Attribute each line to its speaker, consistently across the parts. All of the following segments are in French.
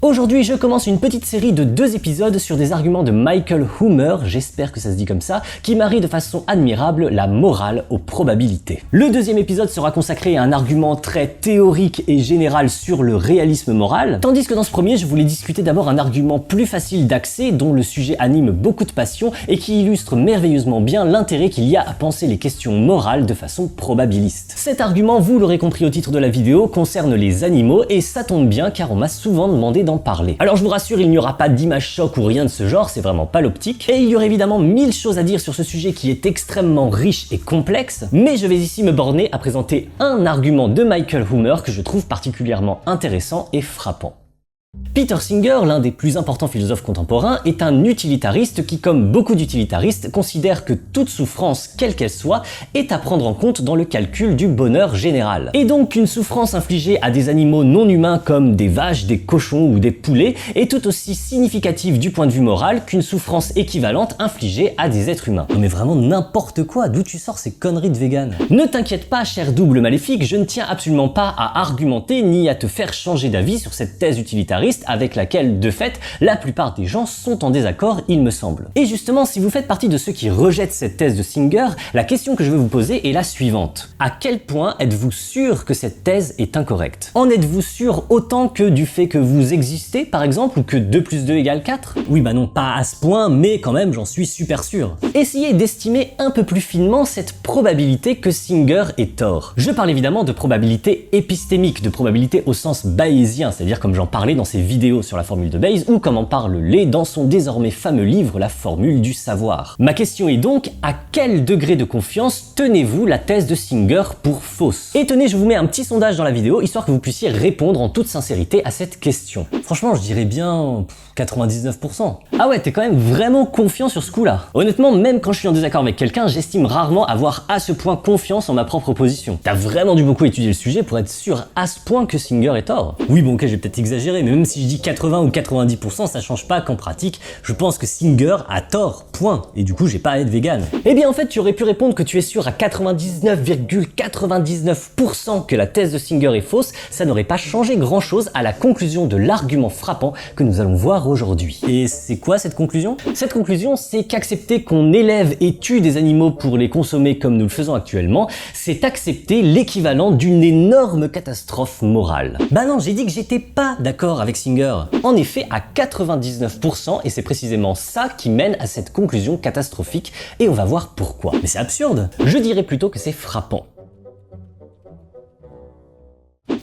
Speaker 1: Aujourd'hui, je commence une petite série de 2 épisodes sur des arguments de Michael Humer, j'espère que ça se dit comme ça, qui marie de façon admirable la morale aux probabilités. Le 2e épisode sera consacré à un argument très théorique et général sur le réalisme moral, tandis que dans ce premier, je voulais discuter d'abord un argument plus facile d'accès, dont le sujet anime beaucoup de passion et qui illustre merveilleusement bien l'intérêt qu'il y a à penser les questions morales de façon probabiliste. Cet argument, vous l'aurez compris au titre de la vidéo, concerne les animaux et ça tombe bien car on m'a souvent demandé d'en parler. Alors je vous rassure, il n'y aura pas d'image choc ou rien de ce genre, c'est vraiment pas l'optique. Et il y aurait évidemment 1000 choses à dire sur ce sujet qui est extrêmement riche et complexe, mais je vais ici me borner à présenter un argument de Michael Humer que je trouve particulièrement intéressant et frappant. Peter Singer, l'un des plus importants philosophes contemporains, est un utilitariste qui, comme beaucoup d'utilitaristes, considère que toute souffrance, quelle qu'elle soit, est à prendre en compte dans le calcul du bonheur général. Et donc qu'une souffrance infligée à des animaux non humains comme des vaches, des cochons ou des poulets est tout aussi significative du point de vue moral qu'une souffrance équivalente infligée à des êtres humains. Non mais vraiment n'importe quoi, d'où tu sors ces conneries de vegan? Ne t'inquiète pas, cher double maléfique, je ne tiens absolument pas à argumenter ni à te faire changer d'avis sur cette thèse utilitariste avec laquelle, de fait, la plupart des gens sont en désaccord, il me semble. Et justement, si vous faites partie de ceux qui rejettent cette thèse de Singer, la question que je vais vous poser est la suivante. À quel point êtes-vous sûr que cette thèse est incorrecte? En êtes-vous sûr autant que du fait que vous existez, par exemple, ou que 2 plus 2 égale 4? Oui, bah non, pas à ce point, mais quand même, j'en suis super sûr. Essayez d'estimer un peu plus finement cette probabilité que Singer ait tort. Je parle évidemment de probabilité épistémique, de probabilité au sens bayésien, c'est-à-dire comme j'en parlais dans ces vidéos sur la formule de Bayes ou comme en parle Lé dans son désormais fameux livre La formule du savoir. Ma question est donc, à quel degré de confiance tenez-vous la thèse de Singer pour fausse? Et tenez, je vous mets un petit sondage dans la vidéo histoire que vous puissiez répondre en toute sincérité à cette question. Franchement, je dirais bien 99%. Ah ouais, t'es quand même vraiment confiant sur ce coup-là. Honnêtement, même quand je suis en désaccord avec quelqu'un, j'estime rarement avoir à ce point confiance en ma propre position. T'as vraiment dû beaucoup étudier le sujet pour être sûr à ce point que Singer est tort. Oui, bon ok, j'ai peut-être exagéré, mais même si je dis 80 ou 90%, ça change pas qu'en pratique, je pense que Singer a tort, point. Et du coup, j'ai pas à être vegan. Eh bien, en fait, tu aurais pu répondre que tu es sûr à 99,99% que la thèse de Singer est fausse, ça n'aurait pas changé grand-chose à la conclusion de l'argument frappant que nous allons voir aujourd'hui. Et c'est quoi cette conclusion? Cette conclusion, c'est qu'accepter qu'on élève et tue des animaux pour les consommer comme nous le faisons actuellement, c'est accepter l'équivalent d'une énorme catastrophe morale. Bah non, j'ai dit que j'étais pas d'accord avec Singer. En effet, à 99%, et c'est précisément ça qui mène à cette conclusion catastrophique, et on va voir pourquoi. Mais c'est absurde. Je dirais plutôt que c'est frappant.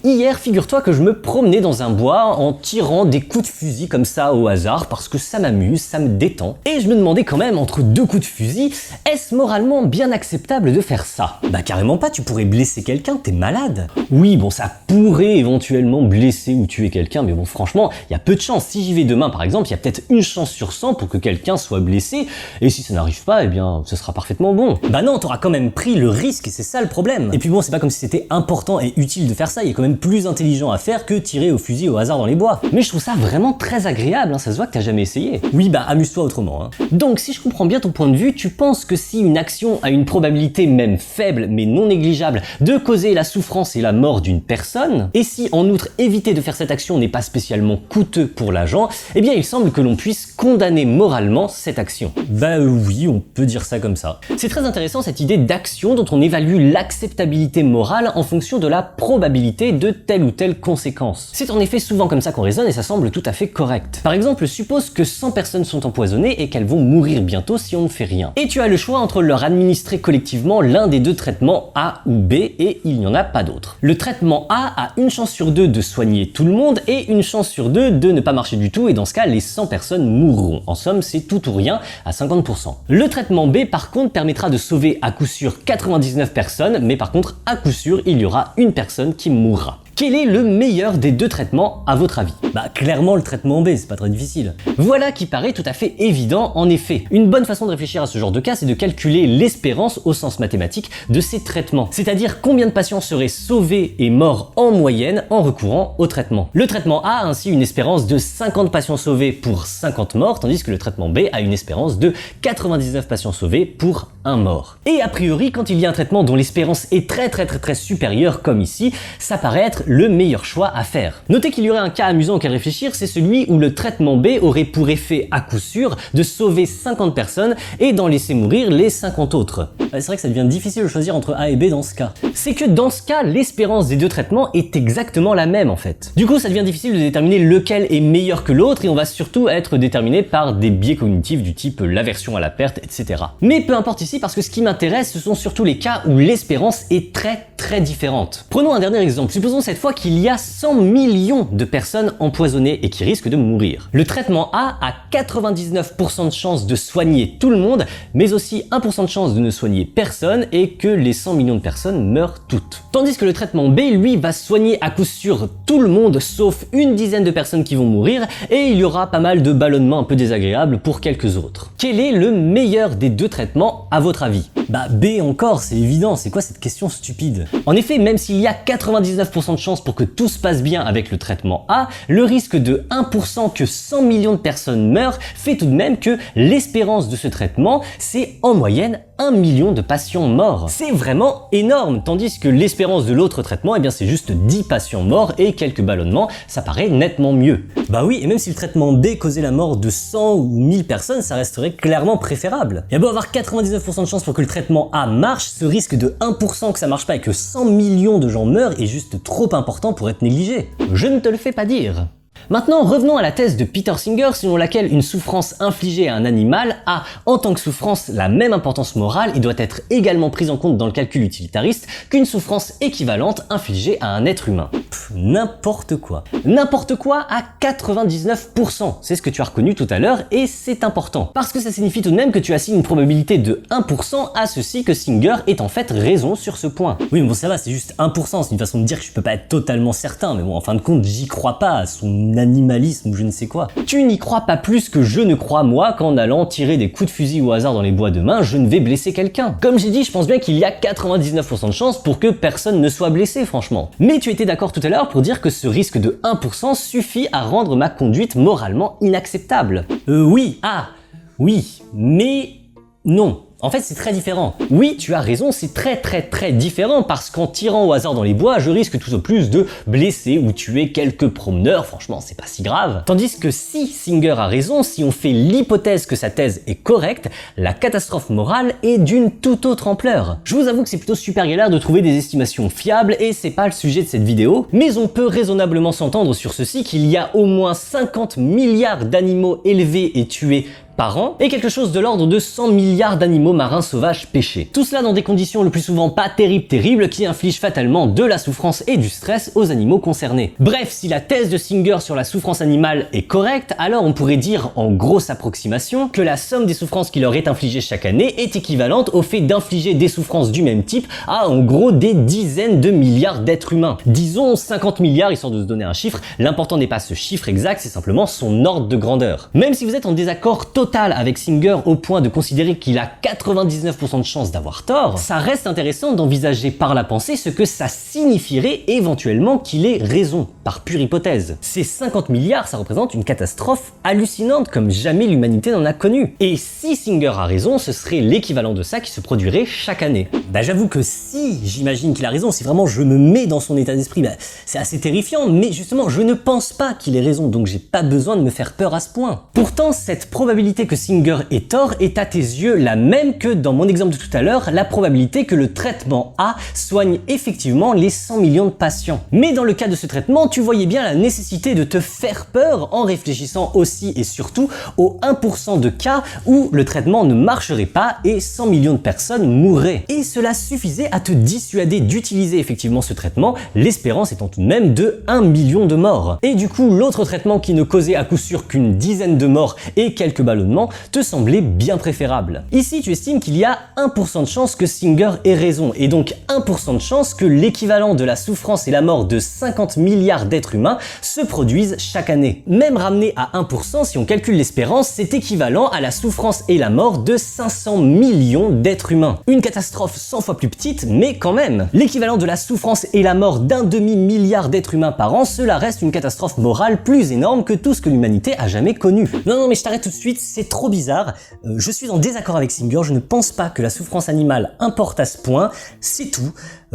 Speaker 1: Hier, figure-toi que je me promenais dans un bois en tirant des coups de fusil comme ça au hasard parce que ça m'amuse, ça me détend. Et je me demandais quand même, entre 2 coups de fusil, est-ce moralement bien acceptable de faire ça? Bah carrément pas, tu pourrais blesser quelqu'un, t'es malade. Oui, bon, ça pourrait éventuellement blesser ou tuer quelqu'un, mais bon, franchement, il y a peu de chance. Si j'y vais demain, par exemple, il y a peut-être 1 chance sur 100 pour que quelqu'un soit blessé, et si ça n'arrive pas, eh bien, ce sera parfaitement bon. Bah non, t'auras quand même pris le risque, et c'est ça le problème. Et puis bon, c'est pas comme si c'était important et utile de faire ça, il y a quand même plus intelligent à faire que tirer au fusil au hasard dans les bois. Mais je trouve ça vraiment très agréable, hein, ça se voit que t'as jamais essayé. Oui, bah amuse-toi autrement. Hein. Donc si je comprends bien ton point de vue, tu penses que si une action a une probabilité même faible mais non négligeable de causer la souffrance et la mort d'une personne, et si en outre éviter de faire cette action n'est pas spécialement coûteux pour l'agent, eh bien il semble que l'on puisse condamner moralement cette action. Bah oui, on peut dire ça comme ça. C'est très intéressant cette idée d'action dont on évalue l'acceptabilité morale en fonction de la probabilité de telle ou telle conséquence. C'est en effet souvent comme ça qu'on raisonne et ça semble tout à fait correct. Par exemple, suppose que 100 personnes sont empoisonnées et qu'elles vont mourir bientôt si on ne fait rien. Et tu as le choix entre leur administrer collectivement l'un des 2 traitements A ou B et il n'y en a pas d'autre. Le traitement A a 1 chance sur 2 de soigner tout le monde et 1 chance sur 2 de ne pas marcher du tout et dans ce cas, les 100 personnes mourront. En somme, c'est tout ou rien à 50%. Le traitement B, par contre, permettra de sauver à coup sûr 99 personnes, mais par contre, à coup sûr, il y aura 1 personne qui mourra. Quel est le meilleur des 2 traitements à votre avis? Bah clairement le traitement B, c'est pas très difficile. Voilà qui paraît tout à fait évident en effet. Une bonne façon de réfléchir à ce genre de cas, c'est de calculer l'espérance au sens mathématique de ces traitements. C'est-à-dire combien de patients seraient sauvés et morts en moyenne en recourant au traitement. Le traitement A a ainsi une espérance de 50 patients sauvés pour 50 morts, tandis que le traitement B a une espérance de 99 patients sauvés pour 1 mort. Et a priori, quand il y a un traitement dont l'espérance est très supérieure comme ici, ça paraît être le meilleur choix à faire. Notez qu'il y aurait un cas amusant auquel réfléchir, c'est celui où le traitement B aurait pour effet à coup sûr de sauver 50 personnes et d'en laisser mourir les 50 autres. C'est vrai que ça devient difficile de choisir entre A et B dans ce cas. C'est que dans ce cas, l'espérance des deux traitements est exactement la même en fait. Du coup, ça devient difficile de déterminer lequel est meilleur que l'autre et on va surtout être déterminé par des biais cognitifs du type l'aversion à la perte, etc. Mais peu importe ici parce que ce qui m'intéresse, ce sont surtout les cas où l'espérance est très différente. Prenons un dernier exemple. Supposons cette fois qu'il y a 100 millions de personnes empoisonnées et qui risquent de mourir. Le traitement A a 99% de chances de soigner tout le monde, mais aussi 1% de chance de ne soigner personne et que les 100 millions de personnes meurent toutes. Tandis que le traitement B, lui, va soigner à coup sûr tout le monde sauf une dizaine de personnes qui vont mourir et il y aura pas mal de ballonnements un peu désagréables pour quelques autres. Quel est le meilleur des deux traitements à votre avis? Bah B encore, c'est évident, c'est quoi cette question stupide? En effet, même s'il y a 99% de chances pour que tout se passe bien avec le traitement A, le risque de 1% que 100 millions de personnes meurent fait tout de même que l'espérance de ce traitement, c'est en moyenne 1 million de patients morts. C'est vraiment énorme, tandis que l'espérance de l'autre traitement, eh bien c'est juste 10 patients morts et quelques ballonnements, ça paraît nettement mieux. Bah oui, et même si le traitement B causait la mort de 100 ou 1000 personnes, ça resterait clairement préférable. Il y a beau avoir 99% de chance pour que le traitement A marche, ce risque de 1% que ça marche pas et que 100 millions de gens meurent est juste trop important pour être négligé. Je ne te le fais pas dire. Maintenant, revenons à la thèse de Peter Singer selon laquelle une souffrance infligée à un animal a, en tant que souffrance, la même importance morale et doit être également prise en compte dans le calcul utilitariste qu'une souffrance équivalente infligée à un être humain. N'importe quoi. N'importe quoi à 99%. C'est ce que tu as reconnu tout à l'heure et c'est important. Parce que ça signifie tout de même que tu assignes une probabilité de 1% à ceci que Singer ait en fait raison sur ce point. Oui, mais bon, ça va, c'est juste 1%. C'est une façon de dire que je peux pas être totalement certain. Mais bon, en fin de compte, j'y crois pas à son animalisme ou je ne sais quoi. Tu n'y crois pas plus que je ne crois moi qu'en allant tirer des coups de fusil au hasard dans les bois demain, je ne vais blesser quelqu'un. Comme j'ai dit, je pense bien qu'il y a 99% de chances pour que personne ne soit blessé, franchement. Mais tu étais d'accord tout à l'heure pour dire que ce risque de 1% suffit à rendre ma conduite moralement inacceptable. Oui, mais non. En fait, c'est très différent. Oui, tu as raison, c'est très différent parce qu'en tirant au hasard dans les bois, je risque tout au plus de blesser ou tuer quelques promeneurs, franchement, c'est pas si grave. Tandis que si Singer a raison, si on fait l'hypothèse que sa thèse est correcte, la catastrophe morale est d'une toute autre ampleur. Je vous avoue que c'est plutôt super galère de trouver des estimations fiables et c'est pas le sujet de cette vidéo, mais on peut raisonnablement s'entendre sur ceci qu'il y a au moins 50 milliards d'animaux élevés et tués par an, et quelque chose de l'ordre de 100 milliards d'animaux marins sauvages pêchés. Tout cela dans des conditions le plus souvent pas terribles qui infligent fatalement de la souffrance et du stress aux animaux concernés. Bref, si la thèse de Singer sur la souffrance animale est correcte, alors on pourrait dire en grosse approximation que la somme des souffrances qui leur est infligée chaque année est équivalente au fait d'infliger des souffrances du même type à en gros des dizaines de milliards d'êtres humains. Disons 50 milliards histoire de se donner un chiffre, l'important n'est pas ce chiffre exact, c'est simplement son ordre de grandeur. Même si vous êtes en désaccord total avec Singer au point de considérer qu'il a 99% de chance d'avoir tort, ça reste intéressant d'envisager par la pensée ce que ça signifierait éventuellement qu'il ait raison, par pure hypothèse. Ces 50 milliards, ça représente une catastrophe hallucinante comme jamais l'humanité n'en a connu. Et si Singer a raison, ce serait l'équivalent de ça qui se produirait chaque année. Bah j'avoue que si j'imagine qu'il a raison, si vraiment je me mets dans son état d'esprit, bah, c'est assez terrifiant, mais justement je ne pense pas qu'il ait raison, donc j'ai pas besoin de me faire peur à ce point. Pourtant, cette probabilité que Singer ait tort est à tes yeux la même que dans mon exemple de tout à l'heure, la probabilité que le traitement A soigne effectivement les 100 millions de patients. Mais dans le cas de ce traitement, tu voyais bien la nécessité de te faire peur en réfléchissant aussi et surtout aux 1% de cas où le traitement ne marcherait pas et 100 millions de personnes mourraient. Et cela suffisait à te dissuader d'utiliser effectivement ce traitement, l'espérance étant tout de même de 1 million de morts. Et du coup, l'autre traitement qui ne causait à coup sûr qu'une dizaine de morts et quelques ballonnements te semblait bien préférable. Ici, tu estimes qu'il y a 1% de chance que Singer ait raison et donc 1% de chance que l'équivalent de la souffrance et la mort de 50 milliards d'êtres humains se produisent chaque année. Même ramené à 1%, si on calcule l'espérance, c'est équivalent à la souffrance et la mort de 500 millions d'êtres humains. Une catastrophe 100 fois plus petite, mais quand même. L'équivalent de la souffrance et la mort d'un demi-milliard d'êtres humains par an, cela reste une catastrophe morale plus énorme que tout ce que l'humanité a jamais connu. Non, mais je t'arrête tout de suite. c'est trop bizarre, je suis en désaccord avec Singer, je ne pense pas que la souffrance animale importe à ce point, c'est tout.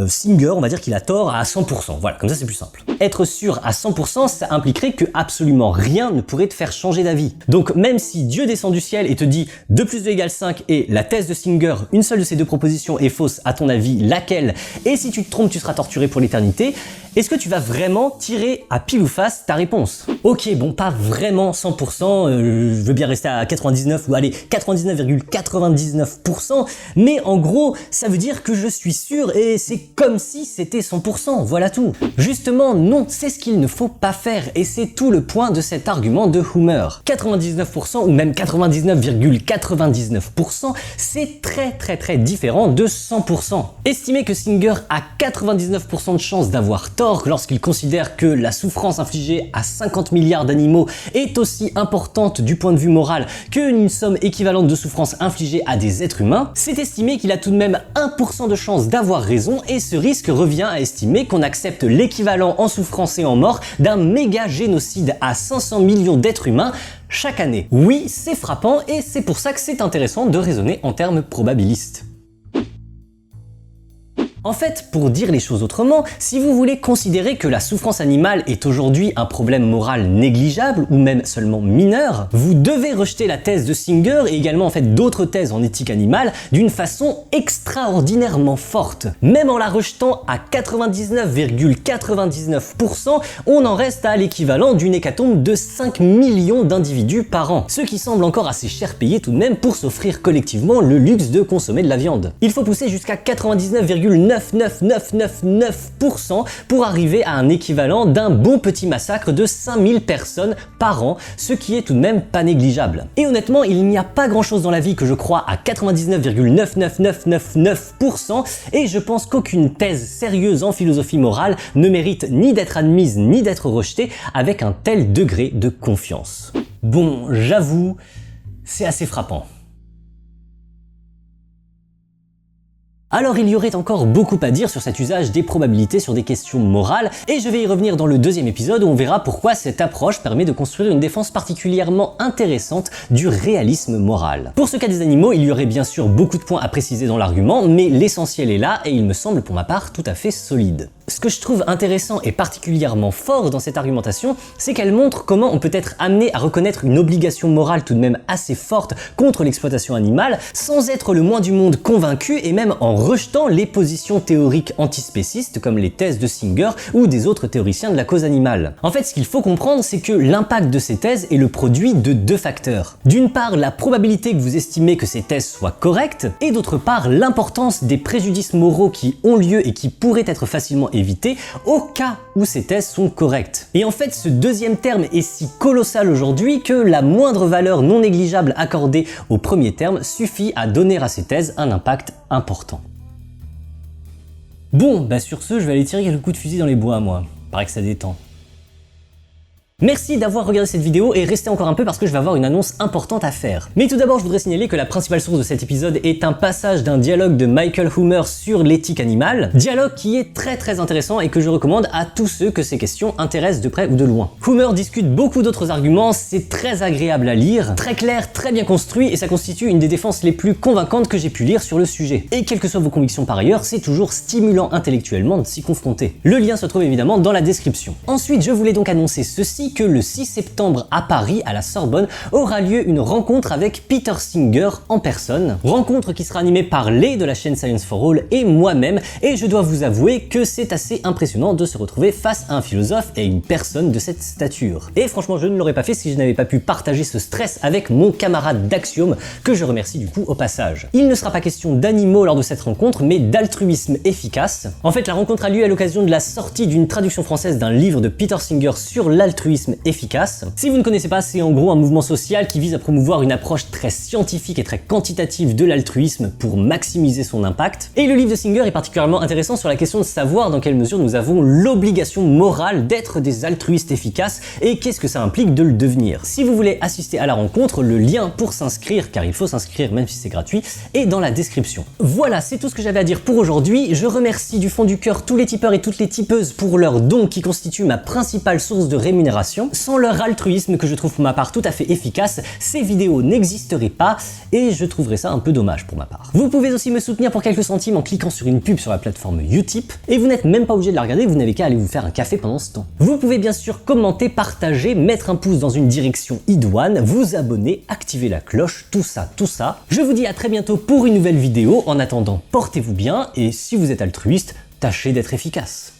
Speaker 1: Singer, on va dire qu'il a tort à 100%, voilà, comme ça c'est plus simple. Être sûr à 100%, ça impliquerait que absolument rien ne pourrait te faire changer d'avis. Donc même si Dieu descend du ciel et te dit 2 plus 2 égale 5 et la thèse de Singer, une seule de ces deux propositions est fausse, à ton avis, laquelle? Et si tu te trompes, tu seras torturé pour l'éternité. Est-ce que tu vas vraiment tirer à pile ou face ta réponse? Ok, bon, pas vraiment 100%, je veux bien rester à 99 ou allez, 99,99%, mais en gros, ça veut dire que je suis sûr et c'est comme si c'était 100%, voilà tout. Justement, non, c'est ce qu'il ne faut pas faire et c'est tout le point de cet argument de Hoomer. 99% ou même 99,99%, c'est très différent de 100%. Estimer que Singer a 99% de chance d'avoir tort lorsqu'il considère que la souffrance infligée à 50 milliards d'animaux est aussi importante du point de vue moral qu'une somme équivalente de souffrance infligée à des êtres humains, c'est estimer qu'il a tout de même 1% de chance d'avoir raison et ce risque revient à estimer qu'on accepte l'équivalent en souffrance et en mort d'un méga génocide à 500 millions d'êtres humains chaque année. Oui, c'est frappant et c'est pour ça que c'est intéressant de raisonner en termes probabilistes. En fait, pour dire les choses autrement, si vous voulez considérer que la souffrance animale est aujourd'hui un problème moral négligeable ou même seulement mineur, vous devez rejeter la thèse de Singer et également en fait d'autres thèses en éthique animale d'une façon extraordinairement forte. Même en la rejetant à 99,99%, on en reste à l'équivalent d'une hécatombe de 5 millions d'individus par an, ce qui semble encore assez cher payé tout de même pour s'offrir collectivement le luxe de consommer de la viande. Il faut pousser jusqu'à 99,99% pour arriver à un équivalent d'un bon petit massacre de 5000 personnes par an, ce qui est tout de même pas négligeable. Et honnêtement, il n'y a pas grand chose dans la vie que je crois à 99,99999% et je pense qu'aucune thèse sérieuse en philosophie morale ne mérite ni d'être admise ni d'être rejetée avec un tel degré de confiance. Bon, j'avoue, c'est assez frappant. Alors il y aurait encore beaucoup à dire sur cet usage des probabilités sur des questions morales, et je vais y revenir dans le deuxième épisode où on verra pourquoi cette approche permet de construire une défense particulièrement intéressante du réalisme moral. Pour ce cas des animaux, il y aurait bien sûr beaucoup de points à préciser dans l'argument, mais l'essentiel est là et il me semble pour ma part tout à fait solide. Ce que je trouve intéressant et particulièrement fort dans cette argumentation, c'est qu'elle montre comment on peut être amené à reconnaître une obligation morale tout de même assez forte contre l'exploitation animale, sans être le moins du monde convaincu et même en rejetant les positions théoriques antispécistes comme les thèses de Singer ou des autres théoriciens de la cause animale. En fait, ce qu'il faut comprendre, c'est que l'impact de ces thèses est le produit de deux facteurs. D'une part, la probabilité que vous estimez que ces thèses soient correctes, et d'autre part, l'importance des préjudices moraux qui ont lieu et qui pourraient être facilement évités au cas où ces thèses sont correctes. Et en fait, ce deuxième terme est si colossal aujourd'hui que la moindre valeur non négligeable accordée au premier terme suffit à donner à ces thèses un impact important. Bon, bah sur ce, je vais aller tirer quelques coups de fusil dans les bois, moi. Paraît que ça détend. Merci d'avoir regardé cette vidéo et restez encore un peu parce que je vais avoir une annonce importante à faire. Mais tout d'abord, je voudrais signaler que la principale source de cet épisode est un passage d'un dialogue de Michael Hoomer sur l'éthique animale, dialogue qui est très intéressant et que je recommande à tous ceux que ces questions intéressent de près ou de loin. Hoomer discute beaucoup d'autres arguments, c'est très agréable à lire, très clair, très bien construit et ça constitue une des défenses les plus convaincantes que j'ai pu lire sur le sujet. Et quelles que soient vos convictions par ailleurs, c'est toujours stimulant intellectuellement de s'y confronter. Le lien se trouve évidemment dans la description. Ensuite, je voulais donc annoncer ceci, que le 6 septembre à Paris, à la Sorbonne, aura lieu une rencontre avec Peter Singer en personne. Rencontre qui sera animée par Lé de la chaîne Science for All et moi-même, et je dois vous avouer que c'est assez impressionnant de se retrouver face à un philosophe et une personne de cette stature. Et franchement, je ne l'aurais pas fait si je n'avais pas pu partager ce stress avec mon camarade d'Axiome, que je remercie du coup au passage. Il ne sera pas question d'animaux lors de cette rencontre, mais d'altruisme efficace. En fait, la rencontre a lieu à l'occasion de la sortie d'une traduction française d'un livre de Peter Singer sur l'altruisme efficace. Si vous ne connaissez pas, c'est en gros un mouvement social qui vise à promouvoir une approche très scientifique et très quantitative de l'altruisme pour maximiser son impact. Et le livre de Singer est particulièrement intéressant sur la question de savoir dans quelle mesure nous avons l'obligation morale d'être des altruistes efficaces et qu'est-ce que ça implique de le devenir. Si vous voulez assister à la rencontre, le lien pour s'inscrire, car il faut s'inscrire même si c'est gratuit, est dans la description. Voilà, c'est tout ce que j'avais à dire pour aujourd'hui. Je remercie du fond du cœur tous les tipeurs et toutes les tipeuses pour leurs dons qui constituent ma principale source de rémunération. modération. Sans leur altruisme que je trouve pour ma part tout à fait efficace, ces vidéos n'existeraient pas et je trouverais ça un peu dommage pour ma part. Vous pouvez aussi me soutenir pour quelques centimes en cliquant sur une pub sur la plateforme Utip et vous n'êtes même pas obligé de la regarder, vous n'avez qu'à aller vous faire un café pendant ce temps. Vous pouvez bien sûr commenter, partager, mettre un pouce dans une direction idoine, vous abonner, activer la cloche, tout ça. Je vous dis à très bientôt pour une nouvelle vidéo. En attendant, portez-vous bien et si vous êtes altruiste, tâchez d'être efficace.